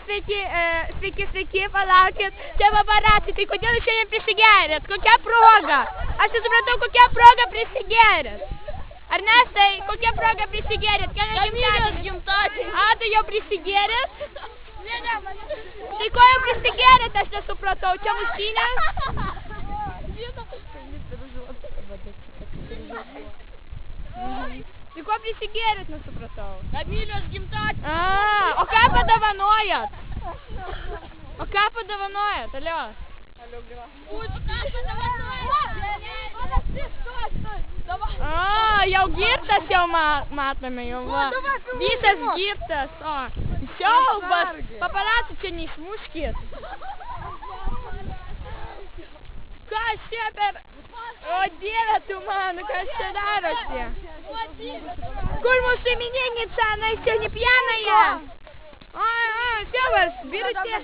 sveiki, palaukit, čia paparaciai, tai kodėl jūs šiandien prisigerėt? Kokia proga? Aš nesupratau, kokia proga prisigerėt? Ernestai, kokia proga prisigerėt? Kamilės gimtadienis. A, tai jau prisigerėt? Tai ko jau prisigerėt, aš nesupratau, čia muštinės? Tai ko prisigerėt, nesupratau? Kamilės gimtadienis. A, o ką padovanojat? O ką padovanojat, alio? O, jau girtas jau matome, jau va. Visas girtas, o. Siaubas, paparacių čia neišmuškit. Kas čia per... O Dieve tu mano, kas čia darote? Kur mūsų imenинница, она еще не пьяная? Все, вас берите.